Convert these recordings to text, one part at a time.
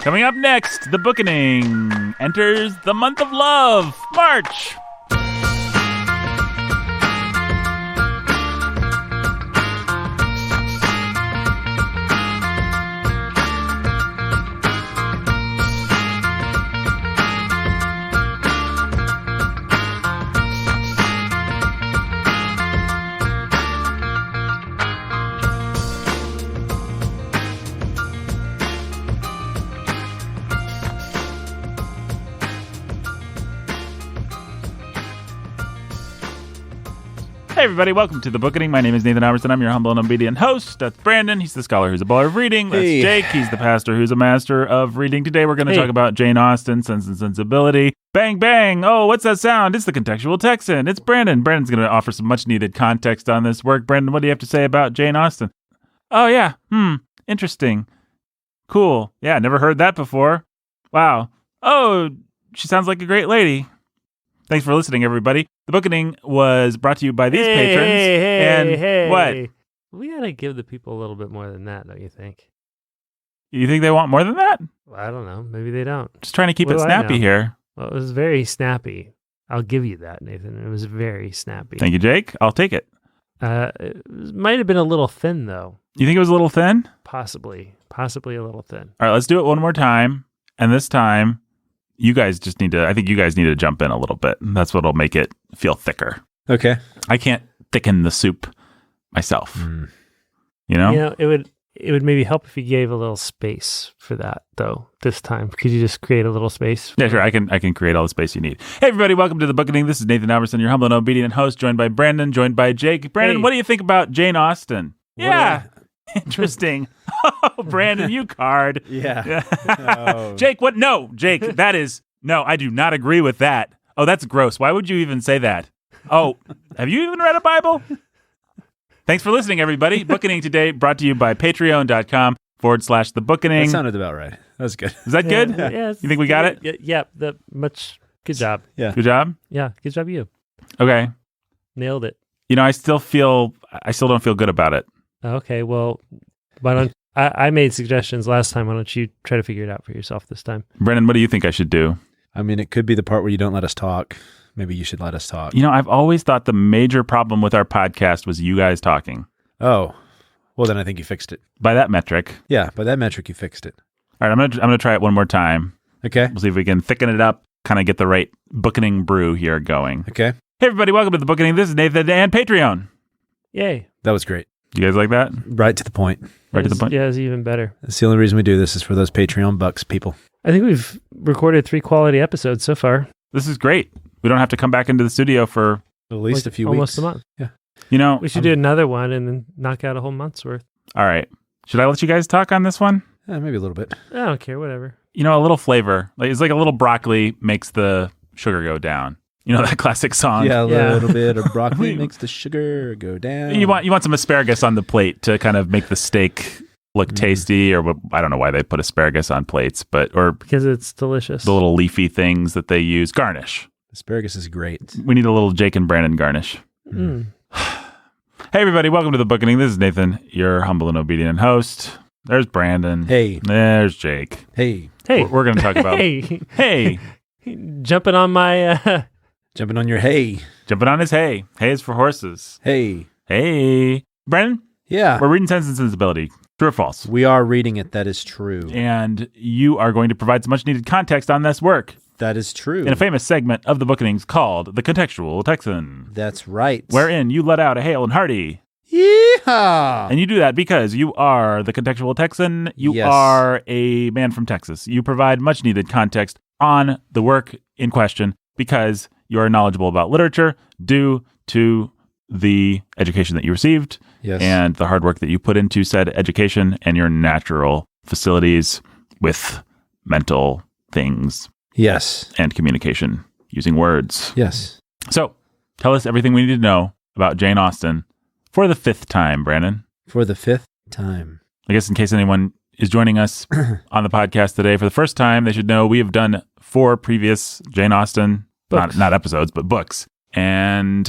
Coming up next, the Bookening enters the month of love, March. Hey everybody, welcome to the Bookening. My name is Nathan Albertson. I'm your humble and obedient host. That's Brandon. He's the scholar who's a baller of reading. That's Jake. He's the pastor who's a master of reading. Today we're going to talk about Jane Austen, Sense and Sensibility. Bang, bang. Oh, what's that sound? It's the contextual Texan. It's Brandon. Brandon's going to offer some much needed context on this work. Brandon, what do you have to say about Jane Austen? Oh yeah. Interesting. Cool. Yeah, never heard that before. Wow. Oh, she sounds like a great lady. Thanks for listening, everybody. The Bookening was brought to you by these patrons. Hey. What? We gotta give the people a little bit more than that, don't you think? You think they want more than that? Well, I don't know. Maybe they don't. Just trying to keep What it do I snappy know? here. Well, it was very snappy. I'll give you that, Nathan. It was very snappy. Thank you, Jake. I'll take it. It might have been a little thin, though. You think it was a little thin? Possibly a little thin. All right, let's do it one more time. And this time, you guys just need to, I think you guys need to jump in a little bit. That's what'll make it feel thicker. Okay. I can't thicken the soup myself. You know? You know, it would maybe help if you gave a little space for that, though. This time, could you just create a little space? Yeah, sure. I can create all the space you need. Hey, everybody, welcome to the Bookening. This is Nathan Albertson, your humble and obedient host, joined by Brandon, joined by Jake. Brandon, Hey. what do you think about Jane Austen? Yeah, interesting. Oh, Brandon, you card. Yeah. Oh. Jake, what? No, Jake, that is no. I do not agree with that. Oh, that's gross. Why would you even say that? Oh, have you even read a Bible? Thanks for listening, everybody. Bookening today brought to you by patreon.com/the Bookening. That sounded about right. That was good. Is that good? Yeah, You think we got it? Yeah. Good job. Yeah. Good job. Yeah, good job, you. Okay. Nailed it. You know, I still don't feel good about it. Okay, well, why don't I made suggestions last time. Why don't you try to figure it out for yourself this time? Brennan, what do you think I should do? I mean, it could be the part where you don't let us talk. Maybe you should let us talk. You know, I've always thought the major problem with our podcast was you guys talking. Oh, well, then I think you fixed it. By that metric. Yeah, by that metric, you fixed it. All right, I'm gonna try it one more time. Okay. We'll see if we can thicken it up, kind of get the right Bookening brew here going. Okay. Hey, everybody, welcome to the Bookening. This is Nathan and Patreon. Yay. That was great. You guys like that? Right to the point. Right to the point? Yeah, it's even better. That's the only reason we do this is for those Patreon bucks, people. I think we've recorded 3 quality episodes so far. This is great. We don't have to come back into the studio for, At least Like a few almost weeks. a month. Yeah. you know. We should do another one and then knock out a whole month's worth. All right. Should I let you guys talk on this one? Maybe a little bit. I don't care, whatever. You know, a little flavor. Like it's like a little broccoli makes the sugar go down. You know that classic song? Yeah, a Yeah. little bit of broccoli makes the sugar go down. You want some asparagus on the plate to kind of make the steak look tasty, or what, I don't know why they put asparagus on plates, or Because it's delicious. the little leafy things that they use. Garnish. Asparagus is great. We need a little Jake and Brandon garnish. Mm. Hey, everybody. Welcome to the Bookening. This is Nathan, your humble and obedient host. There's Brandon. Hey. There's Jake. Hey. Hey. We're going to talk about... Hey. Hey. Jumping on my... Jumping on your hay. Jumping on his hay. Hay is for horses. Hey. Hey. Brandon, Yeah. we're reading Sense and Sensibility. True or false? We are reading it. That is true. And you are going to provide some much needed context on this work That is true. in a famous segment of the Bookenings called The Contextual Texan, That's right. wherein you let out a hail and hearty. Yeehaw! And you do that because you are the Contextual Texan. You Yes. are a man from Texas. You provide much needed context on the work in question because you are knowledgeable about literature due to the education that you received Yes. and the hard work that you put into said education and your natural facilities with mental things Yes. and communication using words. Yes. So tell us everything we need to know about Jane Austen for the 5th time, Brandon. For the 5th time. I guess in case anyone is joining us on the podcast today for the first time, they should know we have done 4 previous Jane Austen, Books. not episodes, but books. And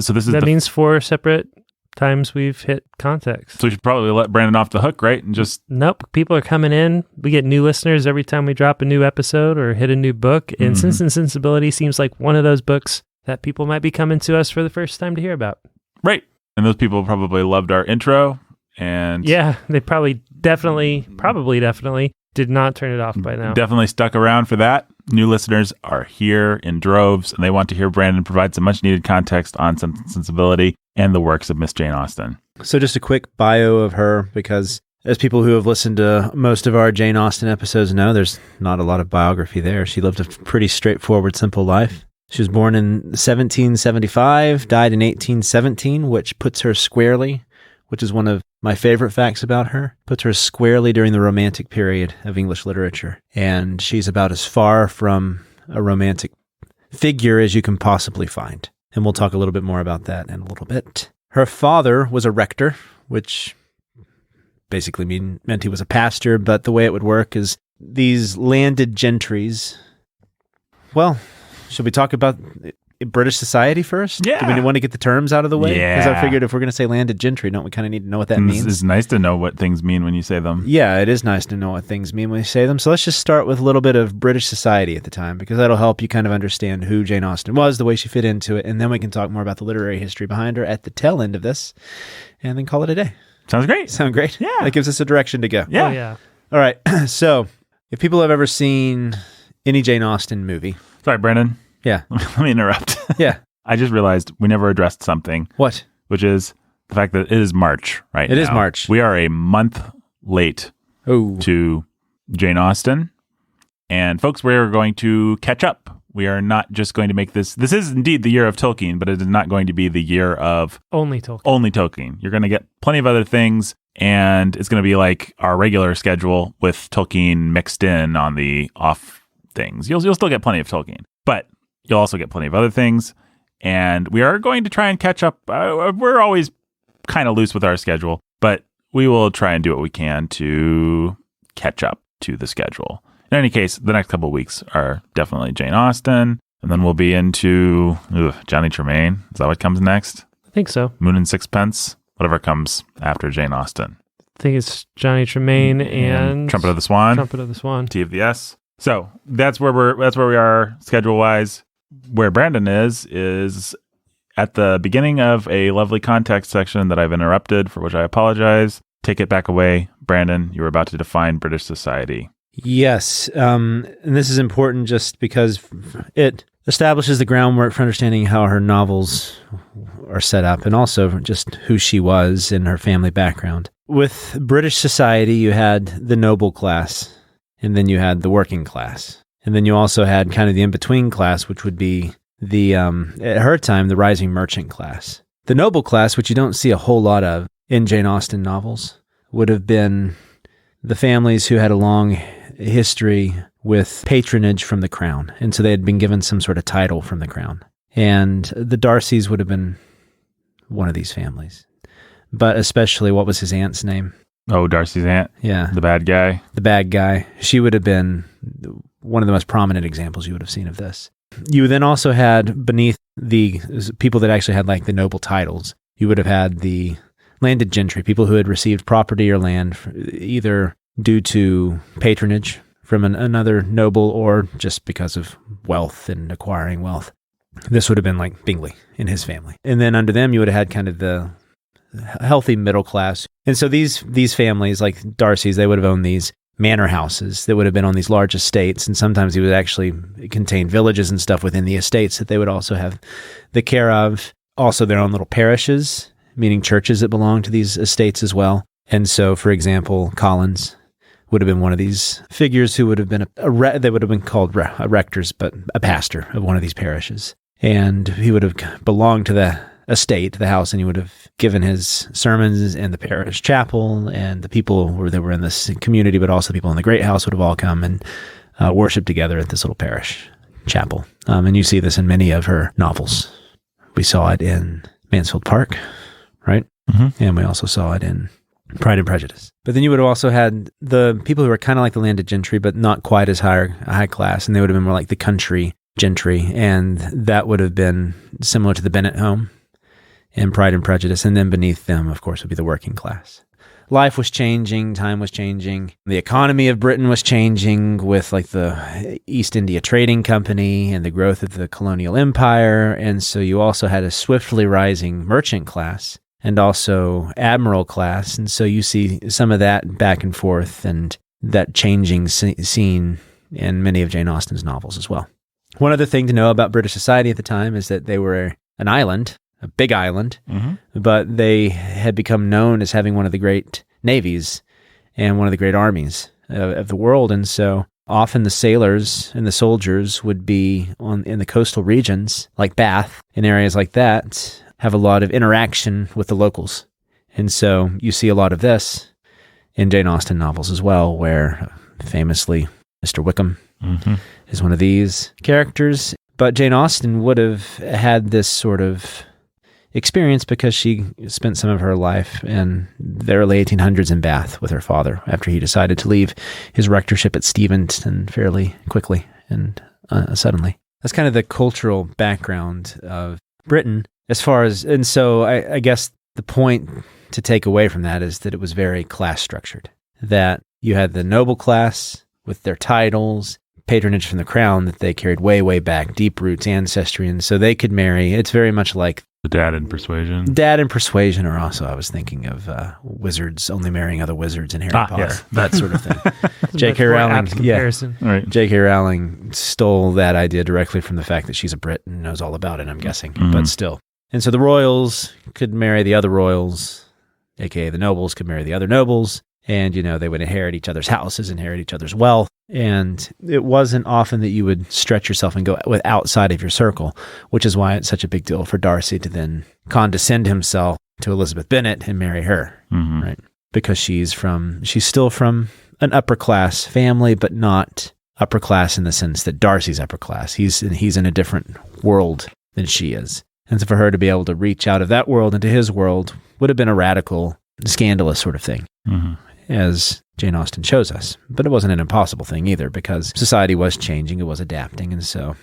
so this is That means 4 separate times we've hit context. So we should probably let Brandon off the hook, right? And just Nope. People are coming in. We get new listeners every time we drop a new episode or hit a new book. And Sense and Sensibility seems like one of those books that people might be coming to us for the first time to hear about. right. And those people probably loved our intro. And Yeah, they probably definitely did not turn it off by now. definitely stuck around for that. New listeners are here in droves, and they want to hear Brandon provide some much needed context on Sense and Sensibility and the works of Miss Jane Austen. So just a quick bio of her, because as people who have listened to most of our Jane Austen episodes know, there's not a lot of biography there. She lived a pretty straightforward, simple life. She was born in 1775, died in 1817, which puts her squarely, which is one of my favorite facts about her, puts her squarely during the Romantic period of English literature. And she's about as far from a romantic figure as you can possibly find. And we'll talk a little bit more about that in a little bit. Her father was a rector, which basically meant he was a pastor, but the way it would work is these landed gentries. Well, should we talk about British society first? Yeah. Do we want to get the terms out of the way? Because I Yeah. figured if we're going to say landed gentry, don't we kind of need to know what that means? It's nice to know what things mean when you say them. Yeah, it is nice to know what things mean when you say them. So let's just start with a little bit of British society at the time, because that'll help you kind of understand who Jane Austen was, the way she fit into it, and then we can talk more about the literary history behind her at the tail end of this, and then call it a day. Sounds great. Sound great? Yeah. That gives us a direction to go. Yeah. Oh, yeah. All right. So if people have ever seen any Jane Austen movie, Sorry, Brandon. yeah, Let me interrupt. yeah, I just realized we never addressed something, what? which is the fact that it is March right now. It is March. We are a month late Oh, to Jane Austen. And folks, we're going to catch up. We are not just going to make this. This is indeed the year of Tolkien, but it is not going to be the year of Only Tolkien. only Tolkien. You're going to get plenty of other things, and it's going to be like our regular schedule with Tolkien mixed in on the off things. You'll still get plenty of Tolkien, but you'll also get plenty of other things. And we are going to try and catch up. We're always kind of loose with our schedule, but we will try and do what we can to catch up to the schedule. In any case, the next couple of weeks are definitely Jane Austen, and then we'll be into Johnny Tremaine. Is that what comes next? I think so. Moon and Sixpence, whatever comes after Jane Austen. I think it's Johnny Tremaine and Trumpet of the Swan, Trumpet of the Swan. T of the S. So that's where we are schedule wise. Where Brandon is at the beginning of a lovely context section that I've interrupted, for which I apologize. Take it back away, Brandon. You were about to define British society. yes. And this is important just because it establishes the groundwork for understanding how her novels are set up, and also just who she was and her family background. With British society, you had the noble class, and then you had the working class. And then you also had kind of the in-between class, which would be the, at her time, the rising merchant class. The noble class, which you don't see a whole lot of in Jane Austen novels, would have been the families who had a long history with patronage from the crown. And so they had been given some sort of title from the crown. And the Darcys would have been one of these families. But especially, what was his aunt's name? Oh, Darcy's aunt, Yeah, the bad guy. the bad guy. She would have been one of the most prominent examples you would have seen of this. You then also had, beneath the people that actually had like the noble titles, you would have had the landed gentry, people who had received property or land either due to patronage from another noble or just because of wealth and acquiring wealth. This would have been like Bingley and his family. And then under them, you would have had kind of the healthy middle class. And so these families, like Darcy's, they would have owned these manor houses that would have been on these large estates. And sometimes they would actually contain villages and stuff within the estates that they would also have the care of. Also their own little parishes, meaning churches that belong to these estates as well. And so, for example, Collins would have been one of these figures who would have been they would have been called rectors, but a pastor of one of these parishes. And he would have belonged to the estate, the house, and he would have given his sermons in the parish chapel, and the people that were in this community, but also the people in the great house would have all come and worship together at this little parish chapel. And you see this in many of her novels. We saw it in Mansfield Park, right? Mm-hmm. And we also saw it in Pride and Prejudice. But then you would have also had the people who were kind of like the landed gentry, but not quite as high class, and they would have been more like the country gentry, and that would have been similar to the Bennet home and Pride and Prejudice. And then beneath them, of course, would be the working class. Life was changing, time was changing. The economy of Britain was changing with like the East India Trading Company and the growth of the colonial empire. And so you also had a swiftly rising merchant class and also admiral class. And so you see some of that back and forth and that changing scene in many of Jane Austen's novels as well. One other thing to know about British society at the time is that they were an island, a big island, but they had become known as having one of the great navies and one of the great armies of the world. And so often the sailors and the soldiers would be in the coastal regions, like Bath, in areas like that, have a lot of interaction with the locals. And so you see a lot of this in Jane Austen novels as well, where famously Mr. Wickham is one of these characters. But Jane Austen would have had this sort of experience because she spent some of her life in the early 1800s in Bath with her father after he decided to leave his rectorship at Steventon fairly quickly and suddenly. That's kind of the cultural background of Britain as far as, and so I guess the point to take away from that is that it was very class structured, that you had the noble class with their titles, patronage from the crown that they carried way, way back, deep roots, ancestry, and so they could marry. It's very much like the Dad in Persuasion. Dad in Persuasion, or also I was thinking of wizards only marrying other wizards in Harry Potter, yeah. that sort of thing. J.K. Rowling, Right. J.K. Rowling stole that idea directly from the fact that she's a Brit and knows all about it, I'm guessing, but still. And so the royals could marry the other royals, aka the nobles could marry the other nobles, and, you know, they would inherit each other's houses, inherit each other's wealth. And it wasn't often that you would stretch yourself and go outside of your circle, which is why it's such a big deal for Darcy to then condescend himself to Elizabeth Bennet and marry her, right? Because she's still from an upper class family, but not upper class in the sense that Darcy's upper class. He's in a different world than she is. And so for her to be able to reach out of that world into his world would have been a radical, scandalous sort of thing. As Jane Austen shows us. But it wasn't an impossible thing either, because society was changing, it was adapting, and so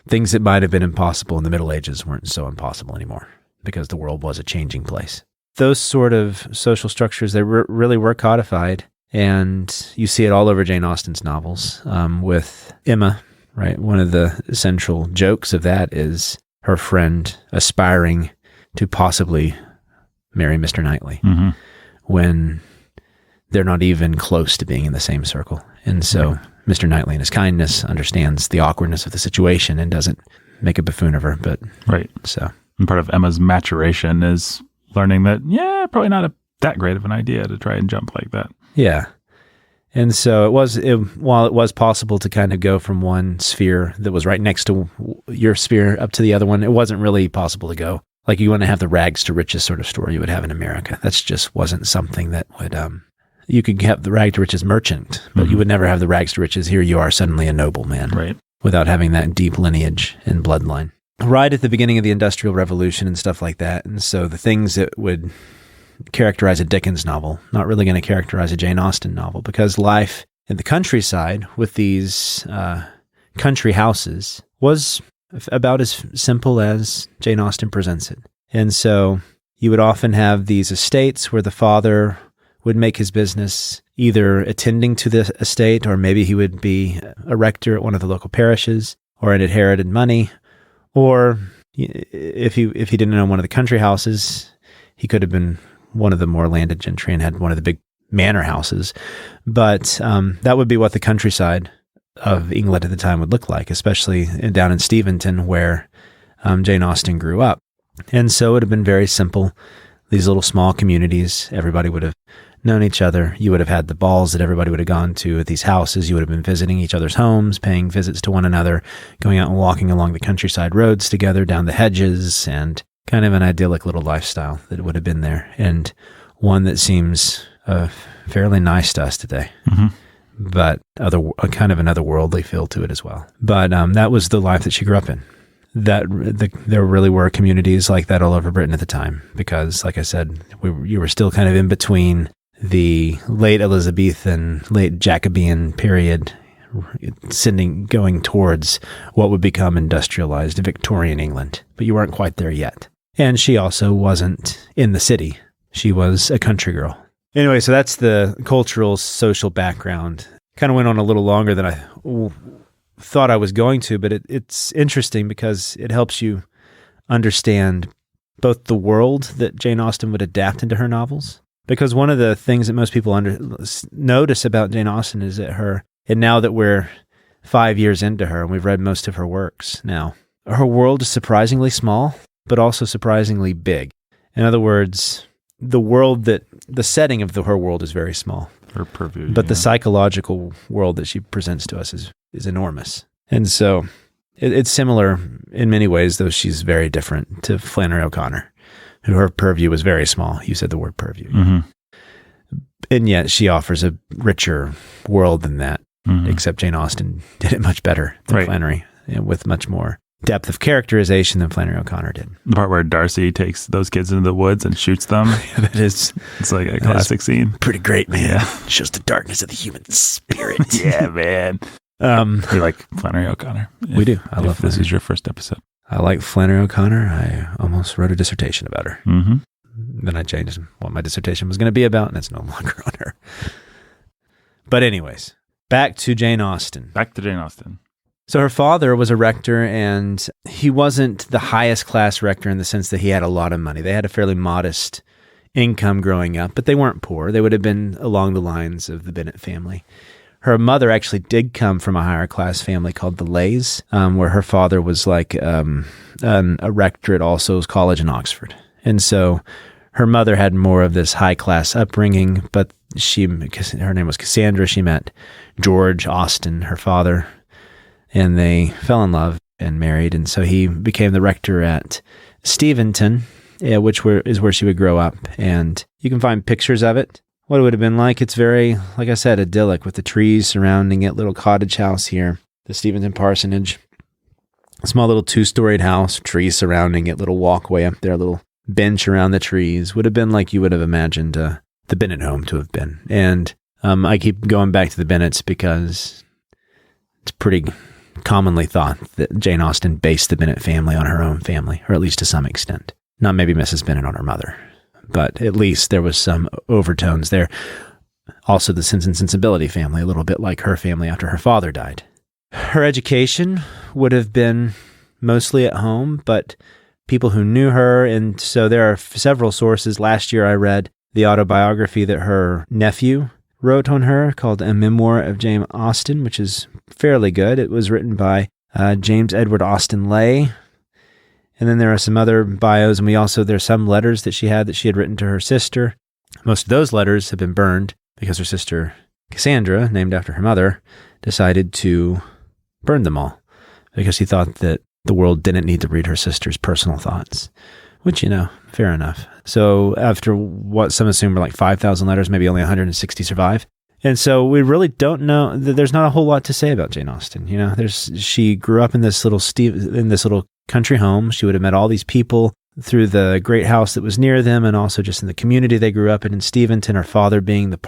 things that might have been impossible in the Middle Ages weren't so impossible anymore, because the world was a changing place. Those sort of social structures, they really were codified, and you see it all over Jane Austen's novels. With Emma, right? One of the central jokes of that is her friend aspiring to possibly marry Mr. Knightley, when they're not even close to being in the same circle. And so Mr. Knightley, in his kindness, understands the awkwardness of the situation and doesn't make a buffoon of her. But so, and part of Emma's maturation is learning that, probably not that great of an idea to try and jump like that. Yeah. And so while it was possible to kind of go from one sphere that was right next to your sphere up to the other one, it wasn't really possible to go. Like, you want to have the rags to riches sort of story you would have in America. That's just wasn't something that would, you could have the rag to riches merchant, but you would never have the rags to riches. Here you are suddenly a nobleman, right? Without having that deep lineage and bloodline. Right at the beginning of the Industrial Revolution and stuff like that. And so the things that would characterize a Dickens novel, not really going to characterize a Jane Austen novel, because life in the countryside with these country houses was about as simple as Jane Austen presents it. And so you would often have these estates where the father would make his business either attending to the estate, or maybe he would be a rector at one of the local parishes, or had inherited money, or if he didn't own one of the country houses, he could have been one of the more landed gentry and had one of the big manor houses. But that would be what the countryside of England at the time would look like, especially down in Steventon, where Jane Austen grew up. And so it would have been very simple. These little small communities, everybody would have known each other. You would have had the balls that everybody would have gone to at these houses. You would have been visiting each other's homes, paying visits to one another, going out and walking along the countryside roads together, down the hedges, and kind of an idyllic little lifestyle that would have been there, and one that seems fairly nice to us today. But kind of an otherworldly feel to it as well. But that was the life that she grew up in. There really were communities like that all over Britain at the time, because, like I said, you were still kind of in between the late Elizabethan, late Jacobean period, going towards what would become industrialized Victorian England. But you weren't quite there yet. And she also wasn't in the city. She was a country girl. Anyway, so that's the cultural, social background. Kind of went on a little longer than I thought I was going to, but it's interesting because it helps you understand both the world that Jane Austen would adapt into her novels. Because one of the things that most people notice about Jane Austen is that and now that we're 5 years into her and we've read most of her works now, her world is surprisingly small, but also surprisingly big. In other words, the setting of her world is very small. Her purview. But the psychological world that she presents to us is enormous. And so it's similar in many ways, though she's very different to Flannery O'Connor, who her purview was very small. You said the word purview. Mm-hmm. And yet she offers a richer world than that, except Jane Austen did it much better than Flannery, and with much more depth of characterization than Flannery O'Connor did. The part where Darcy takes those kids into the woods and shoots them. It's like a classic scene. Pretty great, man. Yeah. Shows the darkness of the human spirit. Yeah, man. We like Flannery O'Connor. We do. I love this is your first episode. I like Flannery O'Connor. I almost wrote a dissertation about her. Mm-hmm. Then I changed what my dissertation was going to be about, and it's no longer on her. But anyways, back to Jane Austen. So her father was a rector, and he wasn't the highest class rector in the sense that he had a lot of money. They had a fairly modest income growing up, but they weren't poor. They would have been along the lines of the Bennet family. Her mother actually did come from a higher class family called the Leys, where her father was like a rector at All Souls College in Oxford. And so her mother had more of this high class upbringing, but her name was Cassandra. She met George Austen, her father, and they fell in love and married. And so he became the rector at Steventon, which is where she would grow up. And you can find pictures of it. What it would have been like, it's very, like I said, idyllic with the trees surrounding it, little cottage house here, the Steventon parsonage, a small little 2-storied house, trees surrounding it, little walkway up there, little bench around the trees. Would have been like you would have imagined the Bennet home to have been. And I keep going back to the Bennets because it's pretty commonly thought that Jane Austen based the Bennet family on her own family, or at least to some extent. Not maybe Mrs. Bennet on her mother, but at least there was some overtones there. Also the Sense and Sensibility family, a little bit like her family after her father died. Her education would have been mostly at home, but people who knew her, and so there are several sources. Last year I read the autobiography that her nephew wrote on her called A Memoir of Jane Austen, which is fairly good. It was written by James Edward Austen Leigh. And then there are some other bios, and there's some letters that she had written to her sister. Most of those letters have been burned because her sister Cassandra, named after her mother, decided to burn them all because she thought that the world didn't need to read her sister's personal thoughts, which, fair enough. So after what some assume were like 5,000 letters, maybe only 160 survive. And so we really don't know. There's not a whole lot to say about Jane Austen. She grew up in this little country home. She would have met all these people through the great house that was near them, and also just in the community they grew up in Steventon. Her father being in the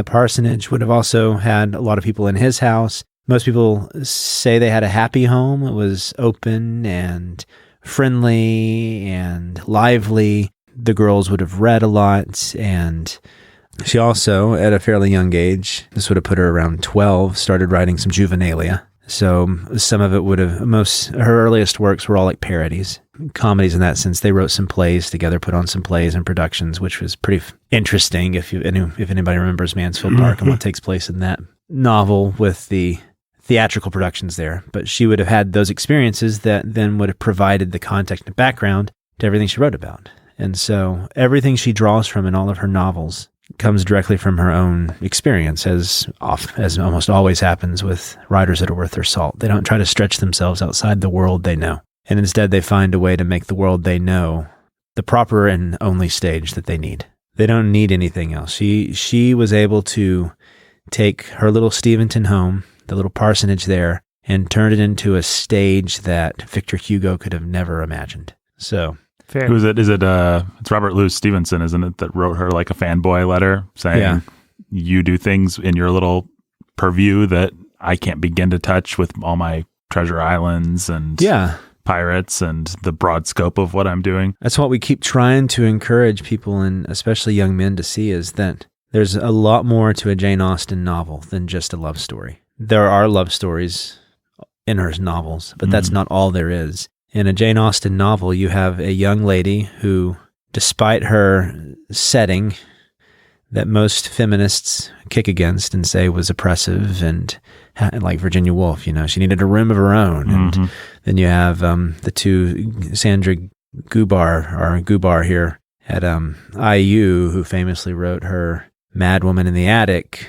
parsonage would have also had a lot of people in his house. Most people say they had a happy home. It was open and friendly and lively. The girls would have read a lot, and she also, at a fairly young age, this would have put her around 12, started writing some juvenilia. So some of it her earliest works were all like parodies, comedies in that sense. They wrote some plays together, put on some plays and productions, which was pretty interesting if anybody remembers Mansfield Park and what takes place in that novel with the theatrical productions there. But she would have had those experiences that then would have provided the context and background to everything she wrote about. And so everything she draws from in all of her novels comes directly from her own experience, as almost always happens with writers that are worth their salt. They don't try to stretch themselves outside the world they know. And instead they find a way to make the world they know the proper and only stage that they need. They don't need anything else. She was able to take her little Steventon home, the little parsonage there, and turn it into a stage that Victor Hugo could have never imagined. So fair. Who is it? It's Robert Louis Stevenson, isn't it, that wrote her like a fanboy letter saying, you do things in your little purview that I can't begin to touch with all my treasure islands and pirates and the broad scope of what I'm doing. That's what we keep trying to encourage people, and especially young men, to see, is that there's a lot more to a Jane Austen novel than just a love story. There are love stories in her novels, but that's not all there is. In a Jane Austen novel, you have a young lady who, despite her setting that most feminists kick against and say was oppressive, and like Virginia Woolf, she needed a room of her own. And then you have the two, Sandra Gubar here at IU, who famously wrote her Mad Woman in the Attic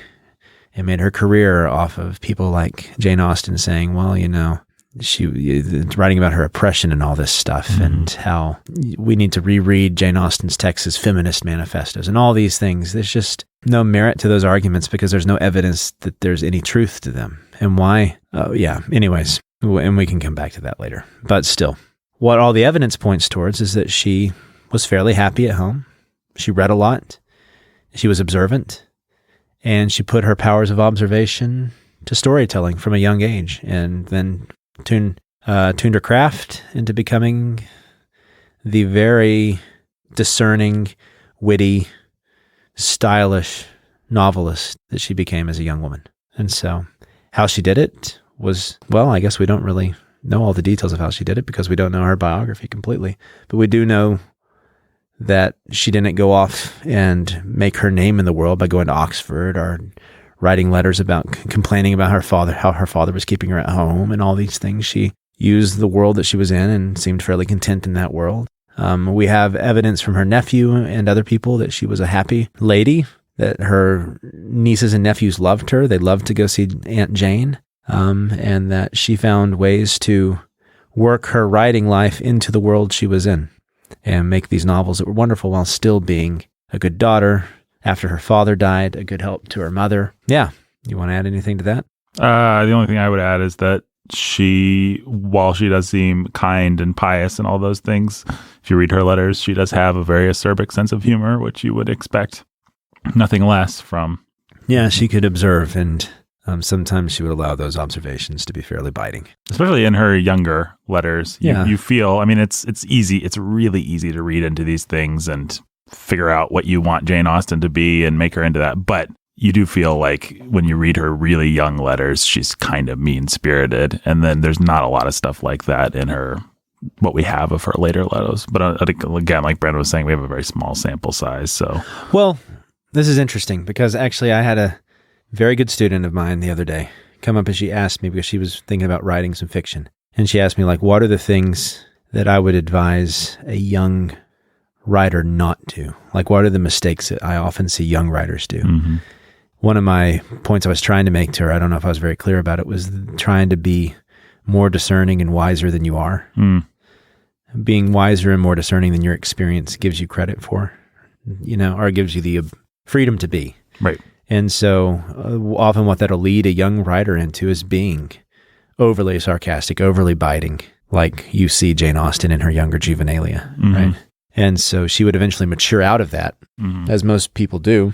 and made her career off of people like Jane Austen saying, well, she writing about her oppression and all this stuff, and how we need to reread Jane Austen's texts as feminist manifestos and all these things. There's just no merit to those arguments because there's no evidence that there's any truth to them. And why? Anyways, and we can come back to that later. But still, what all the evidence points towards is that she was fairly happy at home. She read a lot. She was observant. And she put her powers of observation to storytelling from a young age, and then tuned her craft into becoming the very discerning, witty, stylish novelist that she became as a young woman. And so how she did it was, well, I guess we don't really know all the details of how she did it because we don't know her biography completely. But we do know that she didn't go off and make her name in the world by going to Oxford or writing letters about complaining about her father, how her father was keeping her at home and all these things. She used the world that she was in and seemed fairly content in that world. We have evidence from her nephew and other people that she was a happy lady, that her nieces and nephews loved her. They loved to go see Aunt Jane, and that she found ways to work her writing life into the world she was in and make these novels that were wonderful while still being a good daughter. After her father died, a good help to her mother. Yeah. You want to add anything to that? The only thing I would add is that she, while she does seem kind and pious and all those things, if you read her letters, she does have a very acerbic sense of humor, which you would expect nothing less from. Yeah, she could observe, and sometimes she would allow those observations to be fairly biting. Especially in her younger letters. Yeah. You feel, it's easy. It's really easy to read into these things and figure out what you want Jane Austen to be and make her into that. But you do feel like when you read her really young letters, she's kind of mean-spirited. And then there's not a lot of stuff like that in her, what we have of her later letters. But again, like Brandon was saying, we have a very small sample size. So, well, this is interesting because actually I had a very good student of mine the other day come up and she asked me, because she was thinking about writing some fiction. And she asked me, like, what are the things that I would advise a young writer not to? Like, what are the mistakes that I often see young writers do? One of my points I was trying to make to her, I don't know if I was very clear about it, was trying to be more discerning and wiser than you are. Being wiser and more discerning than your experience gives you credit for, or gives you the freedom to be. Right. And so often what that'll lead a young writer into is being overly sarcastic, overly biting, like you see Jane Austen in her younger juvenilia, right? And so she would eventually mature out of that, as most people do,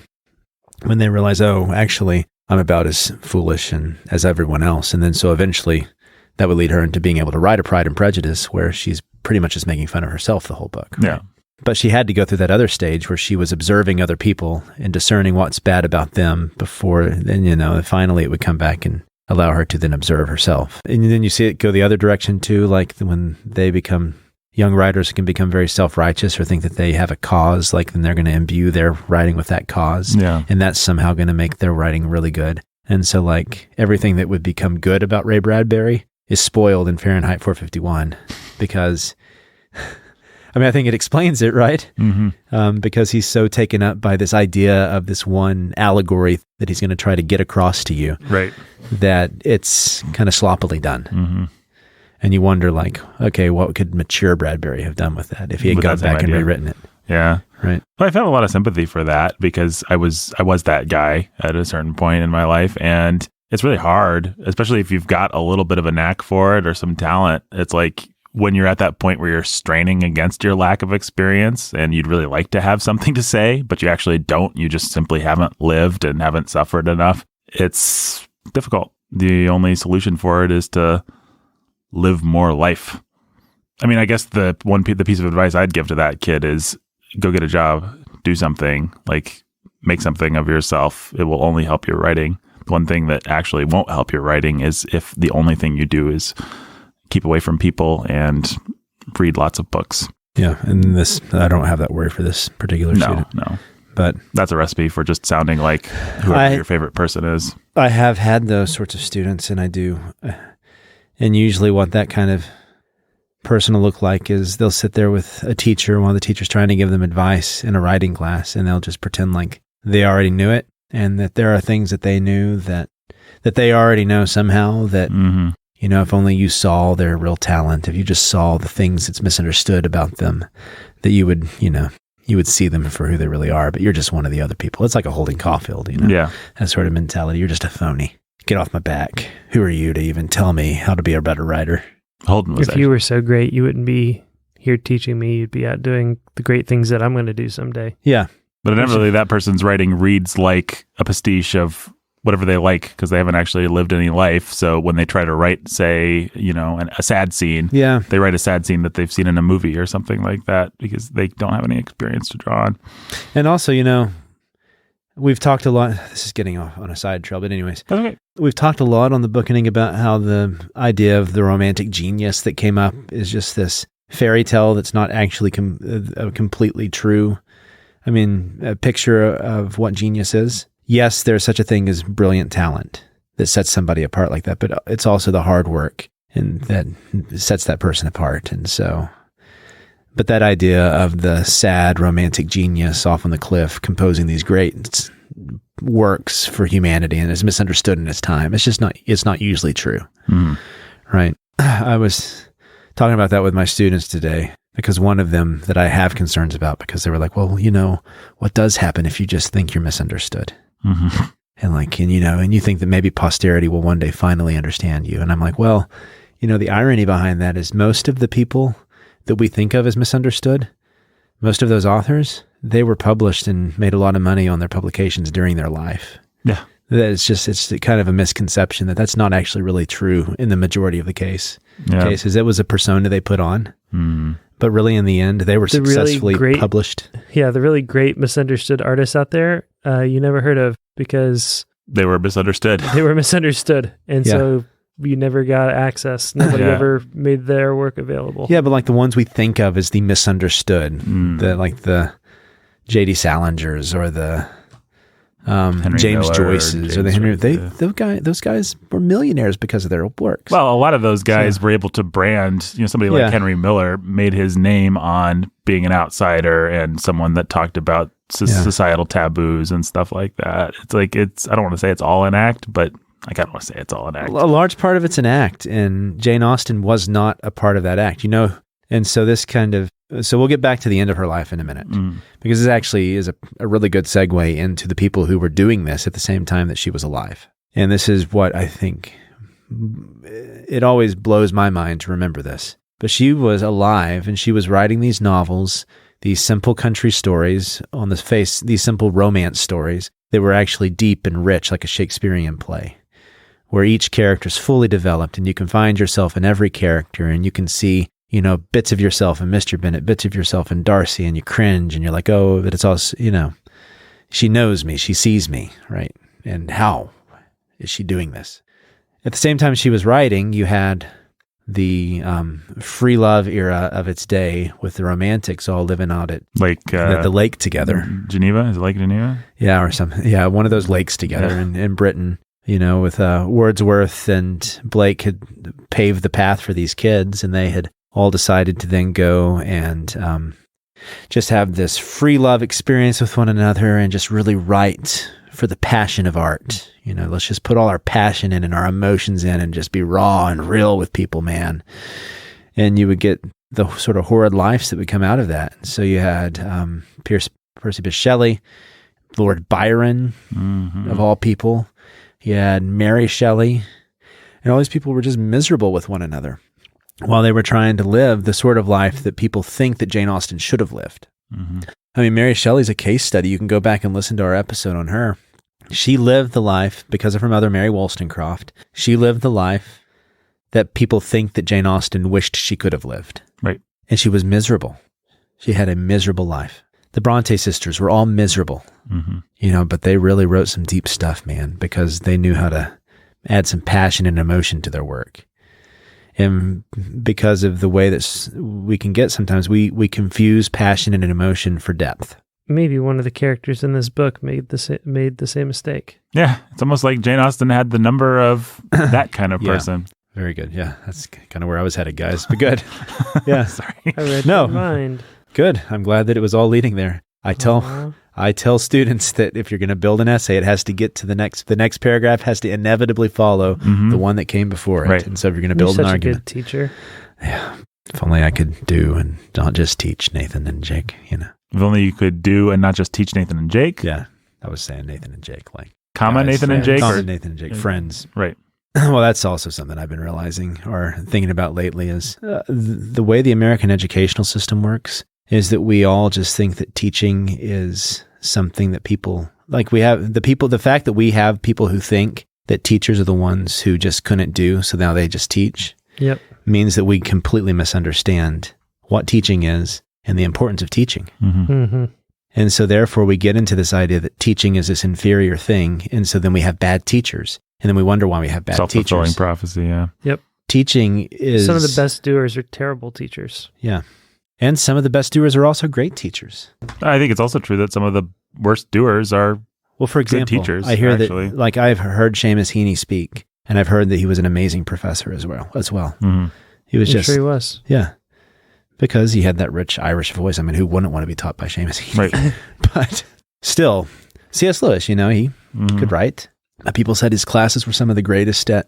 when they realize, oh, actually, I'm about as foolish and as everyone else. And then so eventually that would lead her into being able to write a Pride and Prejudice where she's pretty much just making fun of herself the whole book. Right? Yeah. But she had to go through that other stage where she was observing other people and discerning what's bad about them before then, finally it would come back and allow her to then observe herself. And then you see it go the other direction too, like when they become, young writers can become very self-righteous or think that they have a cause, like then they're going to imbue their writing with that cause. Yeah. And that's somehow going to make their writing really good. And so like everything that would become good about Ray Bradbury is spoiled in Fahrenheit 451 because I think it explains it, right? Because he's so taken up by this idea of this one allegory that he's going to try to get across to you, right? That it's kind of sloppily done. And you wonder, like, okay, what could mature Bradbury have done with that if he had gone back and rewritten it? Yeah. Right. Well, I felt a lot of sympathy for that because I was that guy at a certain point in my life, and it's really hard, especially if you've got a little bit of a knack for it or some talent. It's like when you're at that point where you're straining against your lack of experience and you'd really like to have something to say, but you actually don't. You just simply haven't lived and haven't suffered enough. It's difficult. The only solution for it is to live more life I mean, I guess the piece of advice I'd give to that kid is go get a job, do something, like make something of yourself. It will only help your writing. One thing that actually won't help your writing is if the only thing you do is keep away from people and read lots of books. Yeah, and I don't have that word for this particular student. No. But that's a recipe for just sounding like whoever your favorite person is. I have had those sorts of students, and I do. And usually what that kind of person will look like is they'll sit there with a teacher, one of the teachers trying to give them advice in a writing class, and they'll just pretend like they already knew it, and that there are things that they knew that they already know somehow that, you know, if only you saw their real talent, if you just saw the things that's misunderstood about them, that you would, you know, you would see them for who they really are, but you're just one of the other people. It's like a Holden Caulfield, you know? Yeah. That sort of mentality. You're just a phony. Get off my back. Who are you to even tell me how to be a better writer? Holden was If you were so great, you wouldn't be here teaching me. You'd be out doing the great things that I'm going to do someday. Yeah. But inevitably, that person's writing reads like a pastiche of whatever they like because they haven't actually lived any life. So when they try to write, say, you know, a sad scene, they write a sad scene that they've seen in a movie or something like that because they don't have any experience to draw on. And also, you know, we've talked a lot. This is getting off on a side trail, but anyways, okay. We've talked a lot on the Bookening about how the idea of the romantic genius that came up is just this fairy tale that's not actually completely true. I mean, a picture of what genius is. Yes, there's such a thing as brilliant talent that sets somebody apart like that, but it's also the hard work and that sets that person apart. And so, but that idea of the sad romantic genius off on the cliff composing these great works for humanity and is misunderstood in its time. It's not usually true. Right. I was talking about that with my students today because one of them that I have concerns about because they were like, well, you know, what does happen if you just think you're misunderstood? And you think that maybe posterity will one day finally understand you. And I'm like, well, you know, the irony behind that is most of the people that we think of as misunderstood, most of those authors, they were published and made a lot of money on their publications during their life. Yeah. It's kind of a misconception that that's not actually really true in the majority of the cases. It was a persona they put on. But really in the end, they were successfully published. Yeah, the really great misunderstood artists out there, you never heard of because... They were misunderstood. And so you never got access. Nobody ever made their work available. Yeah, but like the ones we think of as the misunderstood, the J.D. Salingers or the James Joyces or the Henry, those guys were millionaires because of their works. Well, a lot of those guys were able to brand, you know, somebody like Henry Miller made his name on being an outsider and someone that talked about societal taboos and stuff like that. It's like, I don't want to say it's all an act, but I kind of want to say it's all an act. A large part of it's an act, and Jane Austen was not a part of that act, you know? And so so we'll get back to the end of her life in a minute, because this actually is a really good segue into the people who were doing this at the same time that she was alive. And this is what I think, it always blows my mind to remember this. But she was alive, and she was writing these novels, these simple country stories on the face, these simple romance stories that were actually deep and rich like a Shakespearean play, where each character is fully developed, and you can find yourself in every character, and you can see, you know, bits of yourself in Mr. Bennet, bits of yourself in Darcy, and you cringe, and you're like, oh, but it's also, you know, she knows me, she sees me, right? And how is she doing this? At the same time she was writing, you had the free love era of its day with the romantics all living out at the lake together. Geneva? Is it Lake Geneva? Yeah, or something. Yeah, one of those lakes together in Britain. You know, with Wordsworth and Blake had paved the path for these kids, and they had all decided to then go and just have this free love experience with one another and just really write for the passion of art. You know, let's just put all our passion in and our emotions in and just be raw and real with people, man. And you would get the sort of horrid lives that would come out of that. So you had Percy Bysshe Shelley, Lord Byron, of all people. You had Mary Shelley, and all these people were just miserable with one another while they were trying to live the sort of life that people think that Jane Austen should have lived. I mean, Mary Shelley's a case study. You can go back and listen to our episode on her. She lived the life, because of her mother, Mary Wollstonecraft, she lived the life that people think that Jane Austen wished she could have lived. Right. And she was miserable. She had a miserable life. The Bronte sisters were all miserable, but they really wrote some deep stuff, man, because they knew how to add some passion and emotion to their work. And because of the way that we can get sometimes, we confuse passion and emotion for depth. Maybe one of the characters in this book made the same mistake. Yeah, it's almost like Jane Austen had the number of that kind of person. Very good. Yeah, that's kind of where I was headed, guys. But good. Yeah. Sorry. I read your mind. Good. I'm glad that it was all leading there. I tell students that if you're going to build an essay, it has to get to the next paragraph has to inevitably follow the one that came before it. Right. And so if you're going to build an argument, a good teacher. Yeah. If only I could do and not just teach Nathan and Jake, If only you could do and not just teach Nathan and Jake. Yeah. I was saying Nathan and Jake, like guys, Nathan and Jake. Nathan and Jake, friends. Right. Well, that's also something I've been realizing or thinking about lately is the way the American educational system works is that we all just think that teaching is something that people, like the fact that we have people who think that teachers are the ones who just couldn't do, so now they just teach, means that we completely misunderstand what teaching is and the importance of teaching. And so therefore we get into this idea that teaching is this inferior thing, and so then we have bad teachers. And then we wonder why we have bad Self-fulfilling teachers. prophecy, yeah. Yep. Teaching is... Some of the best doers are terrible teachers. Yeah. And some of the best doers are also great teachers. I think it's also true that some of the worst doers are for example, good teachers. I hear actually. that, like I've heard Seamus Heaney speak, and I've heard that he was an amazing professor as well. He was I'm sure he was. Yeah. Because he had that rich Irish voice. I mean, who wouldn't want to be taught by Seamus Heaney? Right. But still, C.S. Lewis, he could write. People said his classes were some of the greatest at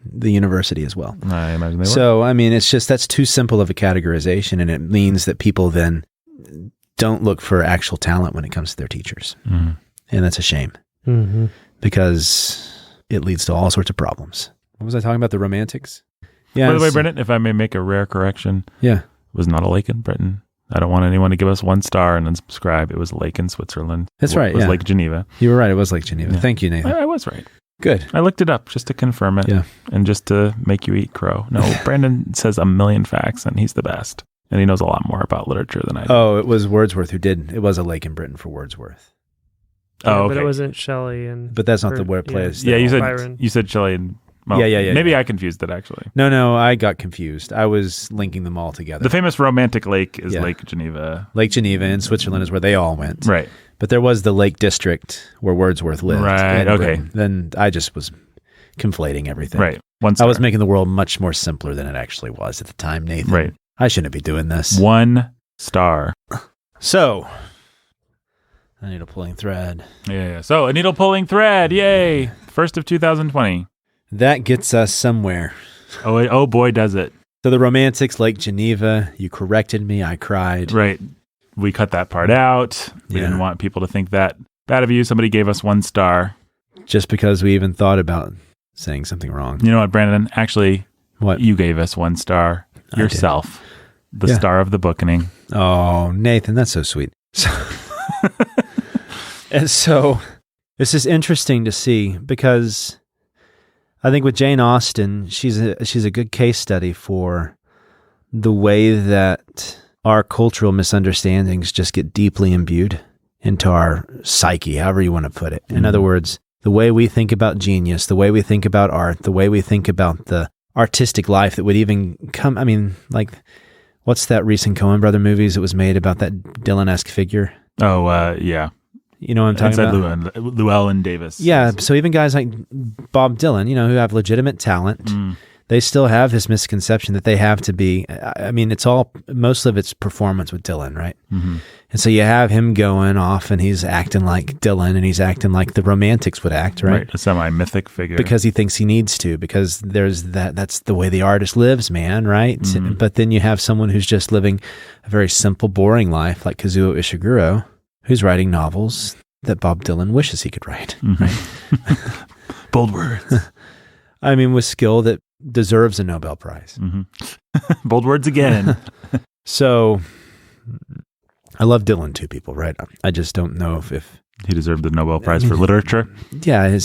the university as well. I imagine they were. So, I mean, it's just, that's too simple of a categorization, and it means that people then don't look for actual talent when it comes to their teachers. And that's a shame because it leads to all sorts of problems. What was I talking about? The Romantics? Yeah. By the way, Brendan, if I may make a rare correction, yeah, it was not a lake in Britain. I don't want anyone to give us 1 star and unsubscribe. It was a lake in Switzerland. That's right. It was Lake Geneva. You were right. It was Lake Geneva. Yeah. Thank you, Nathan. I was right. Good. I looked it up just to confirm it and just to make you eat crow. No, Brandon says a million facts and he's the best. And he knows a lot more about literature than I do. Oh, it was Wordsworth who did. It was a lake in Britain for Wordsworth. Oh, okay. But it wasn't Shelley and... But that's not the word place. Yeah, Byron. you said Shelley and... Well, maybe I confused it, actually. No, I got confused. I was linking them all together. The famous romantic lake is Lake Geneva. Lake Geneva in Switzerland is where they all went. Right. But there was the Lake District where Wordsworth lived. Right, okay. Britain. Then I just was conflating everything. Right. 1 star. I was making the world much more simpler than it actually was at the time, Nathan. Right. I shouldn't be doing this. 1 star. So, I need a pulling thread. Yeah. So, a needle pulling thread. Yay. 1st of 2020. That gets us somewhere. Oh boy, does it. So the Romantics, Lake Geneva, you corrected me, I cried. Right. We cut that part out. We didn't want people to think that bad of you. Somebody gave us 1 star. Just because we even thought about saying something wrong. You know what, Brandon? Actually, what? You gave us 1 star yourself. The star of the Bookening. Oh, Nathan, that's so sweet. And so this is interesting to see because I think with Jane Austen, she's a good case study for the way that our cultural misunderstandings just get deeply imbued into our psyche, however you want to put it. In other words, the way we think about genius, the way we think about art, the way we think about the artistic life that would even come, I mean, like, what's that recent Coen brother movies that was made about that Dylan-esque figure? Oh, yeah. You know what I'm talking about? Llewellyn Davis. Yeah, so even guys like Bob Dylan, who have legitimate talent, they still have this misconception that they have to be, I mean, most of it's performance with Dylan, right? Mm-hmm. And so you have him going off and he's acting like Dylan and he's acting like the Romantics would act, right? A semi-mythic figure. Because he thinks he needs to, because there's that's the way the artist lives, man, right? Mm-hmm. But then you have someone who's just living a very simple, boring life like Kazuo Ishiguro, who's writing novels that Bob Dylan wishes he could write. Mm-hmm. Right? Bold words. I mean, with skill that deserves a Nobel Prize. Mm-hmm. Bold words again. So, I love Dylan too, people, right? I just don't know if he deserved the Nobel Prize for literature. Yeah,